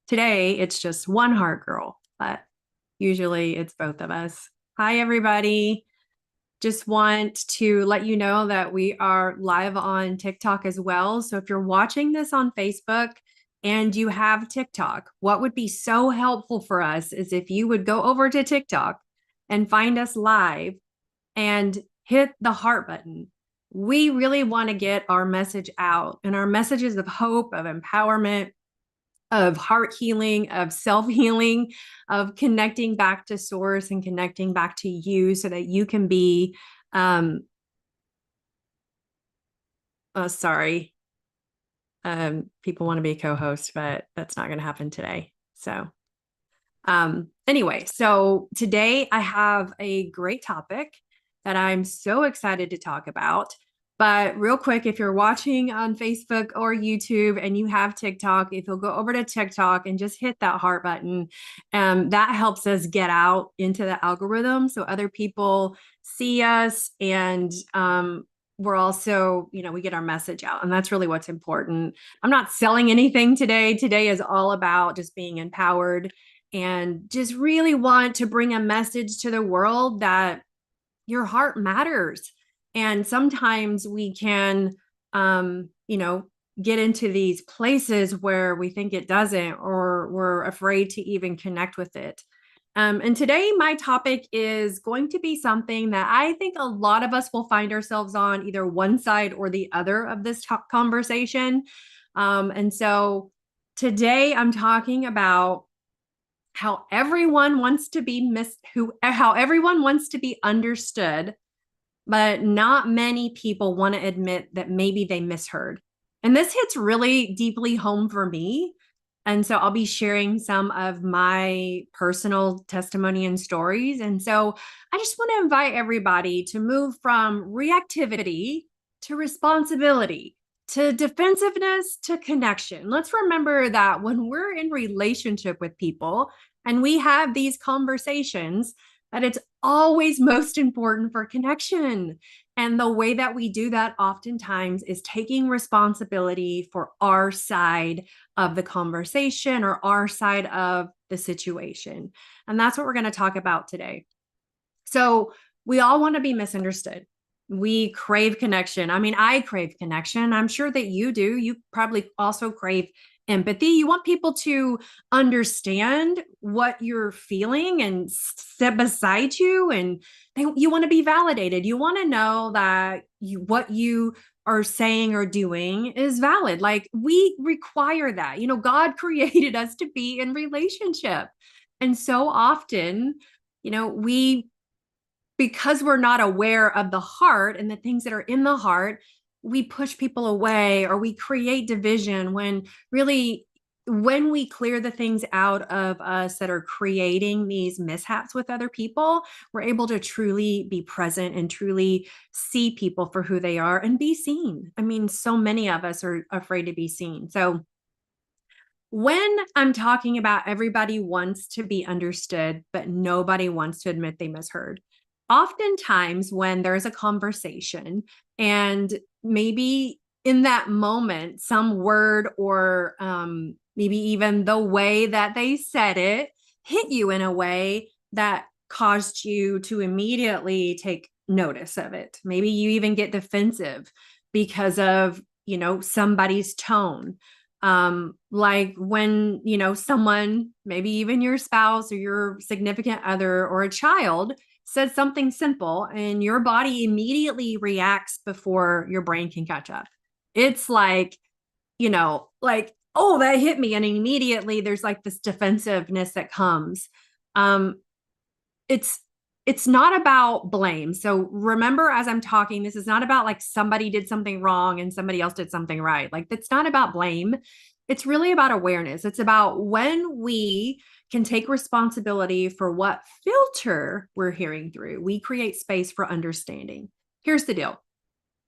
Today, it's just one heart girl, but usually it's both of us. Hi, everybody. Just want to let you know that we are live on TikTok as well. So if you're watching this on Facebook and you have TikTok, what would be so helpful for us is if you would go over to TikTok and find us live and hit the heart button. We really want to get our message out, and our messages of hope, of empowerment, of heart healing, of self healing, of connecting back to source and connecting back to you so that you can be, sorry, people want to be a co-host, but that's not going to happen today. So, anyway, so today I have a great topic that I'm so excited to talk about. But real quick, if you're watching on Facebook or YouTube and you have TikTok, if you'll go over to TikTok and just hit that heart button, that helps us get out into the algorithm so other people see us, and we're also, we get our message out, and that's really what's important. I'm not selling anything today. Today is all about just being empowered and just really want to bring a message to the world that your heart matters. And sometimes we can, get into these places where we think it doesn't, or we're afraid to even connect with it. And today, my topic is going to be something that I think a lot of us will find ourselves on either one side or the other of this conversation. And so today, I'm talking about how everyone wants to be how everyone wants to be understood, but not many people want to admit that maybe they misheard. And this hits really deeply home for me. And so I'll be sharing some of my personal testimony and stories. And so I just want to invite everybody to move from reactivity to responsibility, to defensiveness to connection. Let's remember that when we're in relationship with people and we have these conversations, that it's always most important for connection. And the way that we do that oftentimes is taking responsibility for our side of the conversation or our side of the situation. And that's what we're going to talk about today. So we all want to be misunderstood. We crave connection. I mean, I crave connection. I'm sure that you do. You probably also crave empathy. You want people to understand what you're feeling and sit beside you, and you want to be validated. You want to know that what you are saying or doing is valid. Like, we require that. God created us to be in relationship. And so often, because we're not aware of the heart and the things that are in the heart, we push people away or we create division, when really, when we clear the things out of us that are creating these mishaps with other people, we're able to truly be present and truly see people for who they are and be seen. I mean, so many of us are afraid to be seen. So when I'm talking about everybody wants to be understood, but nobody wants to admit they misheard, oftentimes when there's a conversation and maybe in that moment, some word or maybe even the way that they said it hit you in a way that caused you to immediately take notice of it. Maybe you even get defensive because of, somebody's tone. Like when, someone, maybe even your spouse or your significant other or a child, says something simple and your body immediately reacts before your brain can catch up. It's like, oh, that hit me. And immediately there's like this defensiveness that comes. It's it's not about blame. So remember, as I'm talking, this is not about like somebody did something wrong and somebody else did something right. Like, it's not about blame. It's really about awareness. It's about when we can take responsibility for what filter we're hearing through, we create space for understanding. Here's the deal.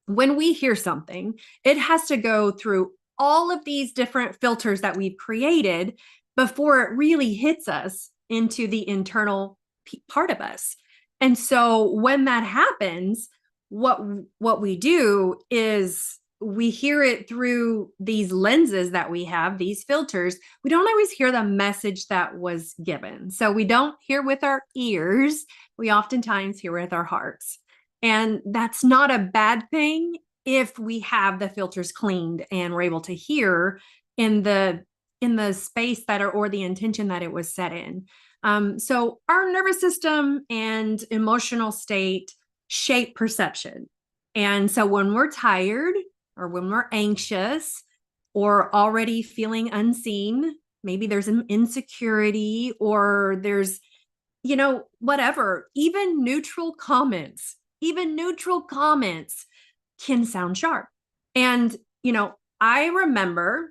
When we hear something, it has to go through all of these different filters that we've created before it really hits us into the internal part of us. And so when that happens, what we do is we hear it through these lenses that we have, these filters, we don't always hear the message that was given. So we don't hear with our ears, we oftentimes hear with our hearts. And that's not a bad thing if we have the filters cleaned and we're able to hear in the space that or the intention that it was set in. So our nervous system and emotional state shape perception. And so when we're tired or when we're anxious or already feeling unseen, maybe there's an insecurity or there's, whatever, even neutral comments can sound sharp. And, I remember,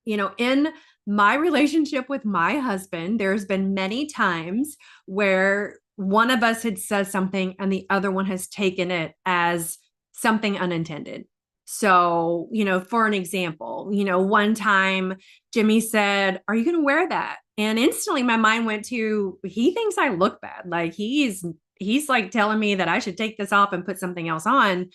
in my relationship with my husband, there's been many times where one of us had said something and the other one has taken it as something unintended. So, for an example, one time Jimmy said, "Are you going to wear that?" And instantly my mind went to, he thinks I look bad. Like he's like telling me that I should take this off and put something else on.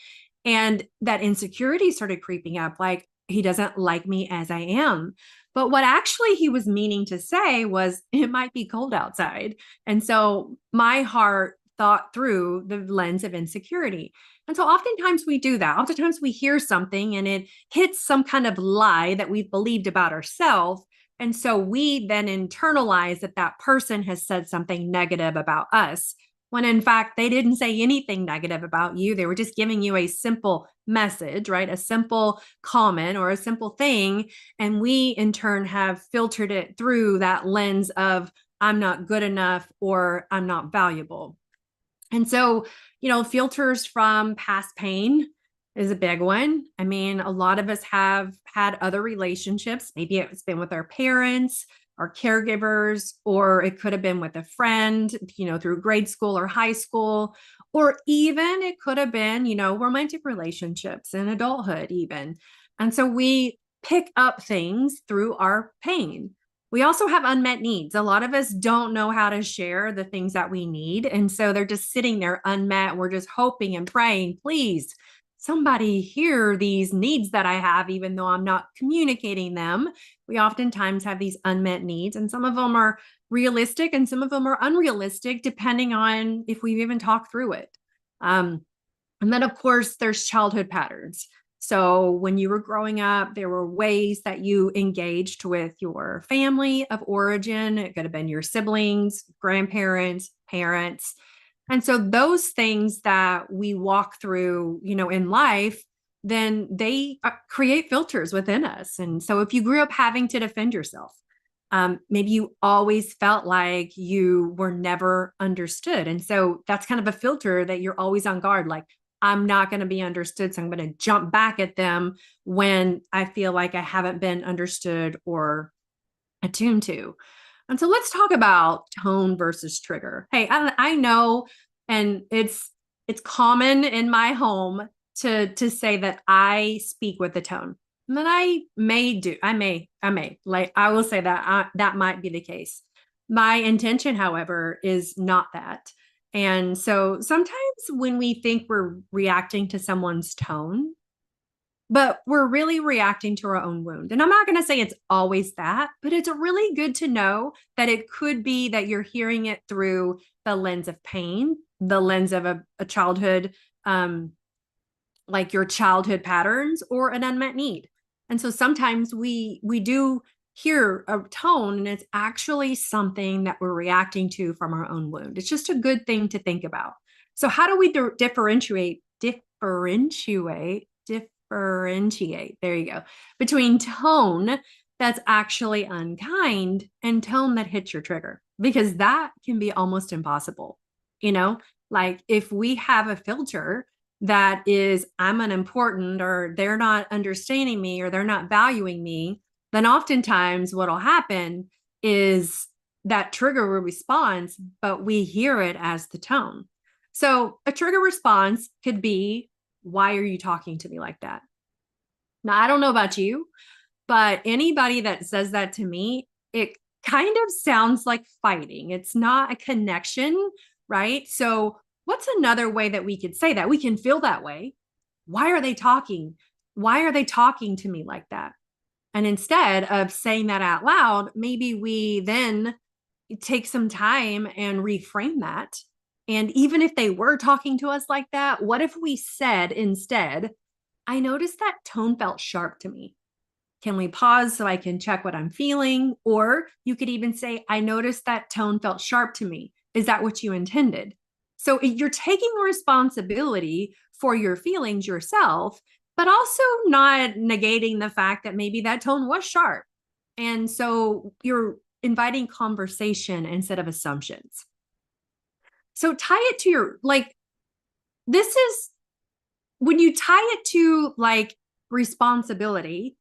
And that insecurity started creeping up. Like, he doesn't like me as I am. But what actually he was meaning to say was, it might be cold outside. And so my heart thought through the lens of insecurity. And so oftentimes we do that. Oftentimes we hear something and it hits some kind of lie that we've believed about ourselves. And so we then internalize that that person has said something negative about us, when in fact they didn't say anything negative about you. They were just giving you a simple message, right? A simple comment or a simple thing. And we in turn have filtered it through that lens of, I'm not good enough or I'm not valuable. And so, filters from past pain is a big one. I mean, a lot of us have had other relationships. Maybe it's been with our parents, our caregivers, or it could have been with a friend, through grade school or high school, or even it could have been, romantic relationships in adulthood, even. And so we pick up things through our pain. We also have unmet needs. A lot of us don't know how to share the things that we need. And so they're just sitting there unmet. We're just hoping and praying, please, somebody hear these needs that I have, even though I'm not communicating them. We oftentimes have these unmet needs, and some of them are realistic and some of them are unrealistic, depending on if we've even talked through it. And then, of course, there's childhood patterns. So when you were growing up, there were ways that you engaged with your family of origin. It could have been your siblings, grandparents, parents. And so those things that we walk through, in life, then they create filters within us. And so if you grew up having to defend yourself, maybe you always felt like you were never understood. And so that's kind of a filter that you're always on guard. Like, I'm not going to be understood. So I'm going to jump back at them when I feel like I haven't been understood or attuned to. And so let's talk about tone versus trigger. Hey, I know, and it's common in my home to say that I speak with the tone. And then I may, like, I will say that that might be the case. My intention, however, is not that. And so sometimes when we think we're reacting to someone's tone, but we're really reacting to our own wound. And I'm not going to say it's always that, but it's really good to know that it could be that you're hearing it through the lens of pain, the lens of a childhood, like your childhood patterns or an unmet need. And so sometimes we do hear a tone and it's actually something that we're reacting to from our own wound. It's just a good thing to think about. So how do we differentiate, there you go, between tone that's actually unkind and tone that hits your trigger? Because that can be almost impossible. Like if we have a filter that is, I'm unimportant, or they're not understanding me, or they're not valuing me, then oftentimes what'll happen is that trigger response, but we hear it as the tone. So a trigger response could be, why are you talking to me like that? Now, I don't know about you, but anybody that says that to me, it kind of sounds like fighting. It's not a connection, right? So what's another way that we could say that? We can feel that way. Why are they talking? Why are they talking to me like that? And instead of saying that out loud, maybe we then take some time and reframe that. And even if they were talking to us like that, what if we said instead, I noticed that tone felt sharp to me. Can we pause so I can check what I'm feeling? Or you could even say, I noticed that tone felt sharp to me. Is that what you intended? So you're taking responsibility for your feelings yourself, but also not negating the fact that maybe that tone was sharp. And so you're inviting conversation instead of assumptions. So tie it to your, like, this is when you tie it to like responsibility,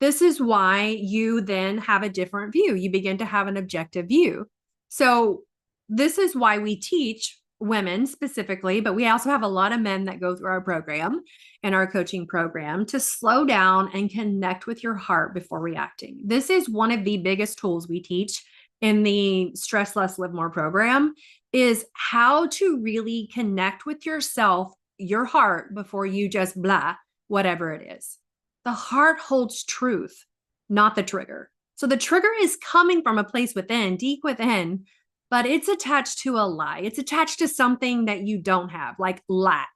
this is why you then have a different view. You begin to have an objective view. So, this is why we teach women specifically, but we also have a lot of men that go through our program and our coaching program to slow down and connect with your heart before reacting. This is one of the biggest tools we teach in the Stress Less, Live More program is how to really connect with yourself, your heart, before you just blah, whatever it is. The heart holds truth, not the trigger. So the trigger is coming from a place within, deep within, but it's attached to a lie. It's attached to something that you don't have, like lack.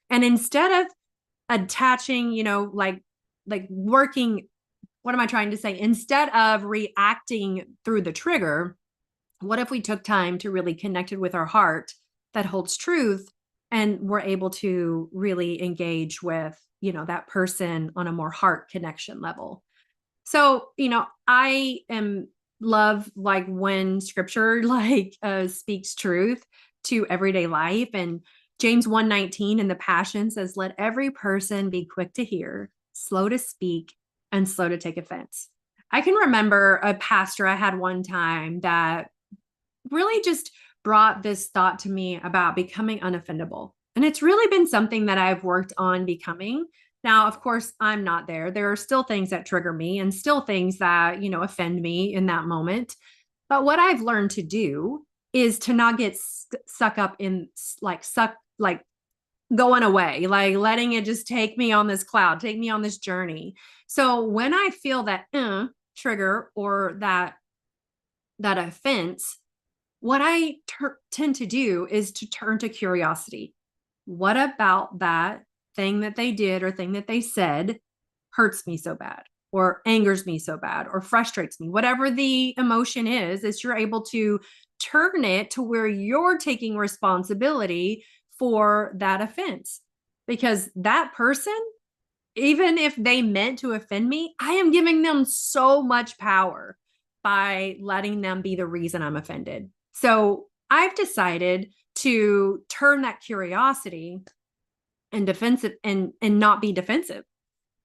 And instead of attaching, like working, what am I trying to say? Instead of reacting through the trigger, what if we took time to really connect it with our heart that holds truth and we're able to really engage with, that person on a more heart connection level? So, I am love like when scripture like speaks truth to everyday life. And James 1:19 in the Passion says, let every person be quick to hear, slow to speak, and slow to take offense. I can remember a pastor I had one time that really just brought this thought to me about becoming unoffendable. And it's really been something that I've worked on becoming. Now, of course, I'm not there. There are still things that trigger me and still things that, offend me in that moment. But what I've learned to do is to not get suck up in like going away, like letting it just take me on this cloud, take me on this journey. So when I feel that trigger or that offense, what I tend to do is to turn to curiosity. What about that thing that they did or thing that they said hurts me so bad or angers me so bad or frustrates me? Whatever the emotion is you're able to turn it to where you're taking responsibility for that offense. Because that person, even if they meant to offend me, I am giving them so much power by letting them be the reason I'm offended. So I've decided to turn that curiosity and defensive and not be defensive.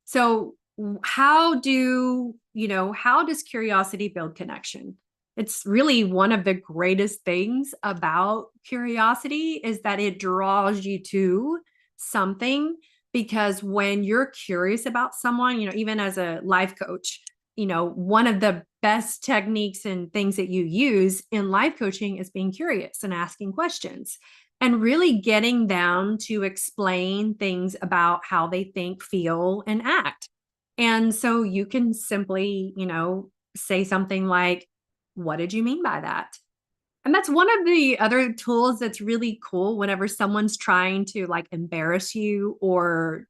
So how does curiosity build connection? It's really one of the greatest things about curiosity is that it draws you to something, because when you're curious about someone, even as a life coach, one of the best techniques and things that you use in life coaching is being curious and asking questions and really getting them to explain things about how they think, feel, and act. And so you can simply, say something like, what did you mean by that? And that's one of the other tools that's really cool whenever someone's trying to like embarrass you or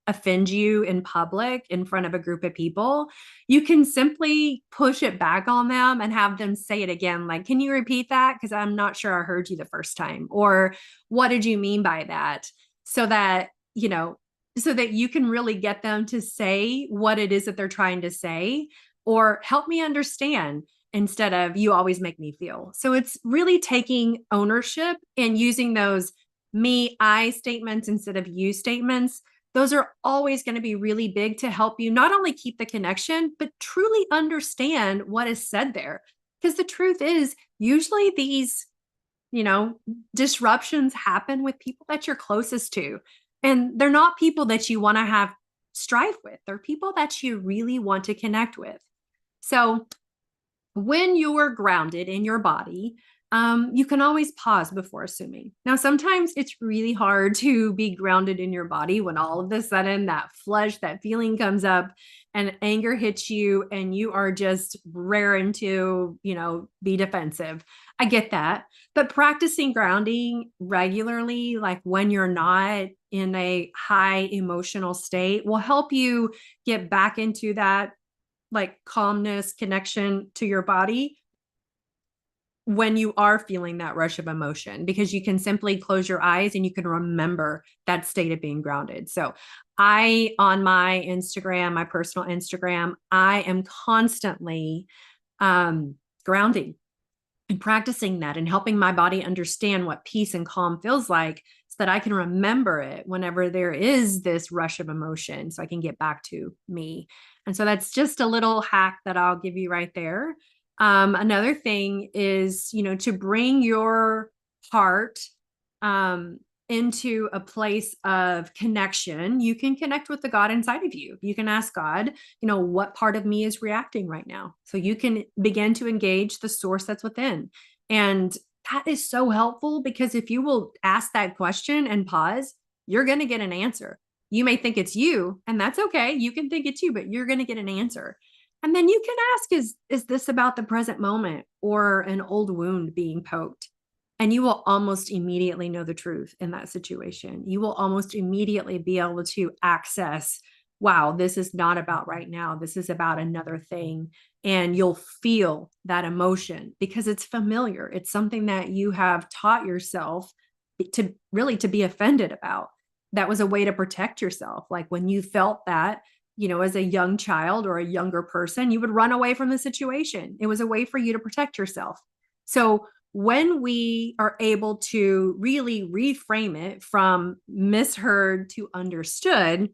offend you in public in front of a group of people. You can simply push it back on them and have them say it again. Like, can you repeat that? Because I'm not sure I heard you the first time. Or what did you mean by that? So that, so that you can really get them to say what it is that they're trying to say, or help me understand instead of you always make me feel. So it's really taking ownership and using those me, I statements instead of you statements. Those are always going to be really big to help you not only keep the connection, but truly understand what is said there. Because the truth is, usually these, disruptions happen with people that you're closest to. And they're not people that you want to have strife with. They're people that you really want to connect with. So when you're grounded in your body, You can always pause before assuming. Now, sometimes it's really hard to be grounded in your body when all of a sudden that flush, that feeling comes up and anger hits you and you are just raring to, be defensive. I get that. But practicing grounding regularly, like when you're not in a high emotional state, will help you get back into that like calmness, connection to your body when you are feeling that rush of emotion, because you can simply close your eyes and you can remember that state of being grounded. So on my Instagram, my personal Instagram, I am constantly grounding and practicing that and helping my body understand what peace and calm feels like so that I can remember it whenever there is this rush of emotion so I can get back to me. And so that's just a little hack that I'll give you right there. Another thing is, to bring your heart into a place of connection. You can connect with the God inside of you. You can ask God, what part of me is reacting right now? So you can begin to engage the source that's within. And that is so helpful because if you will ask that question and pause, you're going to get an answer. You may think it's you, and that's okay. You can think it's you, but you're going to get an answer. And then you can ask, is this about the present moment or an old wound being poked? And you will almost immediately know the truth in that situation. You will almost immediately be able to access, wow, this is not about right now. This is about another thing. And you'll feel that emotion because it's familiar. It's something that you have taught yourself to be offended about. That was a way to protect yourself. Like when you felt that, as a young child or a younger person, you would run away from the situation. It was a way for you to protect yourself. So when we are able to really reframe it from misheard to understood,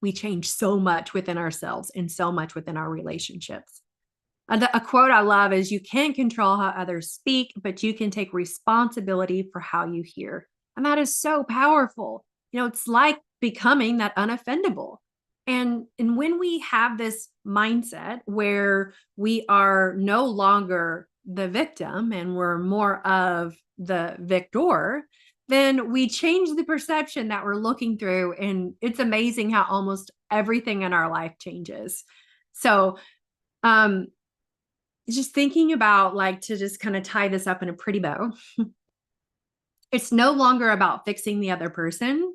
we change so much within ourselves and so much within our relationships. A quote I love is, you can't control how others speak, but you can take responsibility for how you hear. And that is so powerful. It's like becoming that unoffendable. And when we have this mindset where we are no longer the victim and we're more of the victor, then we change the perception that we're looking through. And it's amazing how almost everything in our life changes. So, just thinking about, like, to just kind of tie this up in a pretty bow, it's no longer about fixing the other person.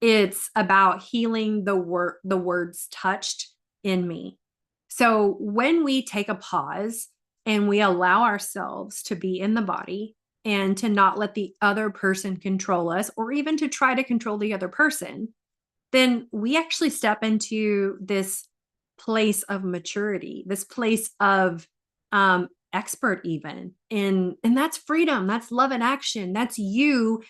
It's about healing the words touched in me. So when we take a pause and we allow ourselves to be in the body and to not let the other person control us or even to try to control the other person, then we actually step into this place of maturity, this place of expert even and that's freedom, that's love in action. That's you,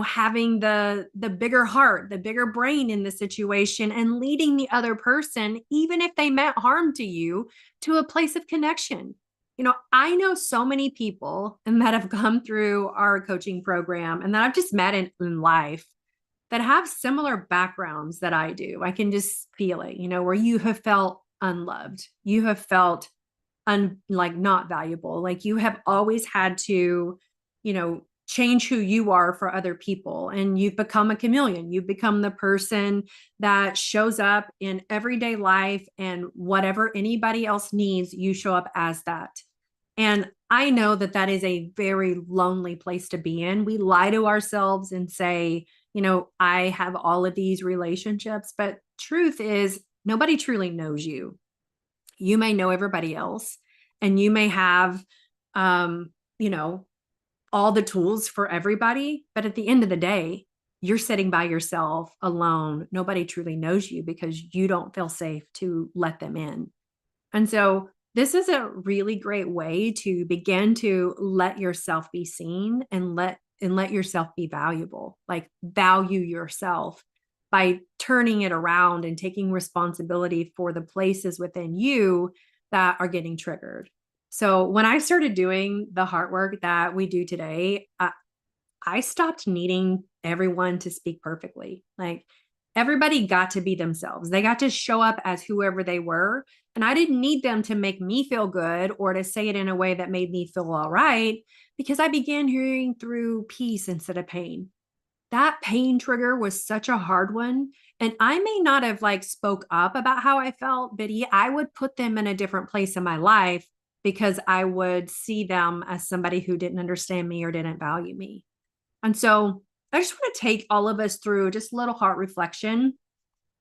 having the bigger heart, the bigger brain in the situation and leading the other person, even if they meant harm to you, to a place of connection. I know so many people and that have come through our coaching program and that I've just met in life that have similar backgrounds that I do. I can just feel it, where you have felt unloved, you have felt like not valuable. Like you have always had to, change who you are for other people. And you've become a chameleon. You've become the person that shows up in everyday life, and whatever anybody else needs, you show up as that. And I know that that is a very lonely place to be in. We lie to ourselves and say, I have all of these relationships, but truth is nobody truly knows you. You may know everybody else and you may have, all the tools for everybody. But at the end of the day, you're sitting by yourself alone. Nobody truly knows you because you don't feel safe to let them in. And so this is a really great way to begin to let yourself be seen and let yourself be valuable, like value yourself by turning it around and taking responsibility for the places within you that are getting triggered. So when I started doing the heart work that we do today, I stopped needing everyone to speak perfectly. Like Everybody got to be themselves. They got to show up as whoever they were. And I didn't need them to make me feel good or to say it in a way that made me feel all right, because I began hearing through peace instead of pain. That pain trigger was such a hard one. And I may not have like spoke up about how I felt, but I would put them in a different place in my life because I would see them as somebody who didn't understand me or didn't value me. And so I just want to take all of us through just a little heart reflection.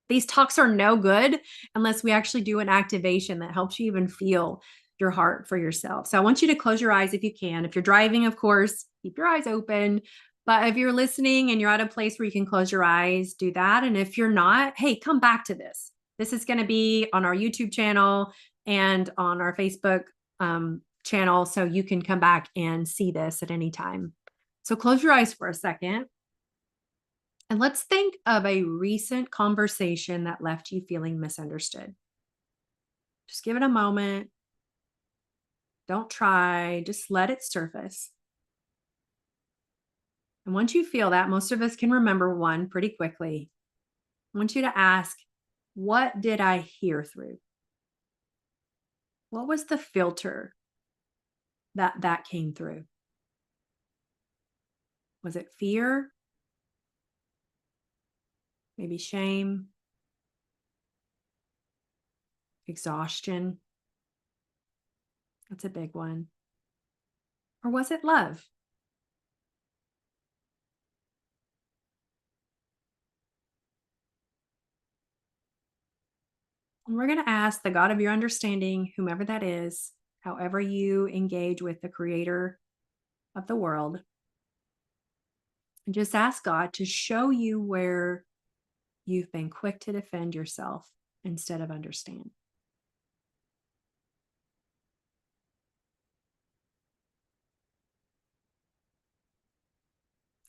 These talks are no good unless we actually do an activation that helps you even feel your heart for yourself. So I want you to close your eyes if you can. If you're driving, of course, keep your eyes open. But if you're listening and you're at a place where you can close your eyes, do that. And if you're not, hey, come back to this. This is going to be on our YouTube channel and on our Facebook channel. So you can come back and see this at any time. So close your eyes for a second. And let's think of a recent conversation that left you feeling misunderstood. Just give it a moment. Don't try, just let it surface. And once you feel that, most of us can remember one pretty quickly. I want you to ask, what did I hear through? What was the filter that came through? Was it fear? Maybe shame? Exhaustion? That's a big one. Or was it love? And we're going to ask the God of your understanding, whomever that is, however you engage with the creator of the world, and just ask God to show you where you've been quick to defend yourself instead of understand.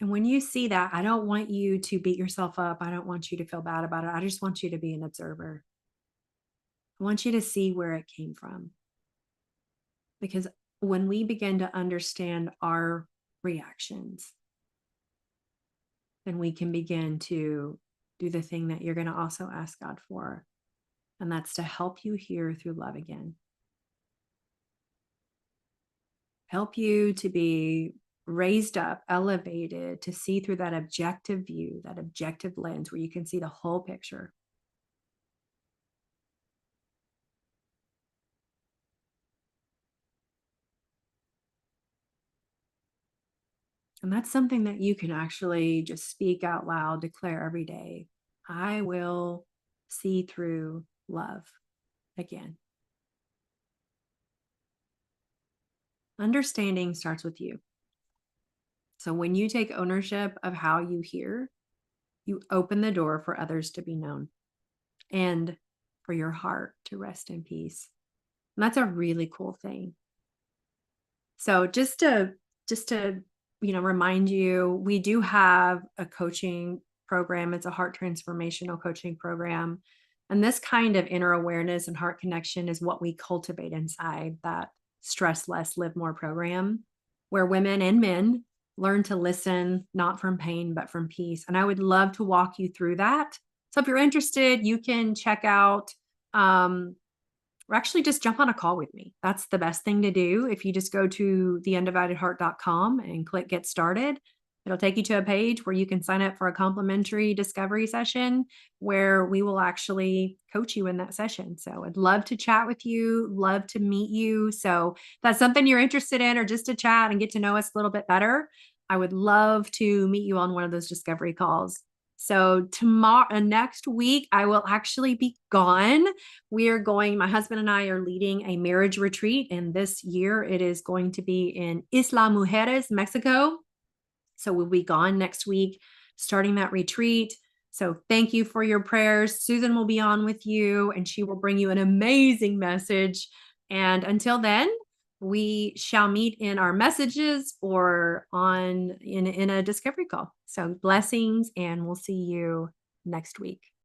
And when you see that, I don't want you to beat yourself up. I don't want you to feel bad about it. I just want you to be an observer. I want you to see where it came from. Because when we begin to understand our reactions, then we can begin to do the thing that you're going to also ask God for. And that's to help you hear through love again. Help you to be raised up, elevated, to see through that objective view, that objective lens where you can see the whole picture. And that's something that you can actually just speak out loud, declare every day. I will see through love again. Understanding starts with you. So when you take ownership of how you hear, you open the door for others to be known and for your heart to rest in peace. And that's a really cool thing. So just to remind you, we do have a coaching program. It's a heart transformational coaching program. And this kind of inner awareness and heart connection is what we cultivate inside that Stress Less, Live More program, where women and men learn to listen, not from pain, but from peace. And I would love to walk you through that. So if you're interested, you can check out or actually just jump on a call with me. That's the best thing to do. If you just go to theundividedheart.com and click get started, it'll take you to a page where you can sign up for a complimentary discovery session where we will actually coach you in that session. So I'd love to chat with you, love to meet you. So if that's something you're interested in, or just to chat and get to know us a little bit better, I would love to meet you on one of those discovery calls. So tomorrow, next week, I will actually be gone. My husband and I are leading a marriage retreat, and this year it is going to be in Isla Mujeres, Mexico. So we'll be gone next week, starting that retreat. So thank you for your prayers. Susan will be on with you, and she will bring you an amazing message. And until then, we shall meet in our messages or in a discovery call. So blessings, and we'll see you next week.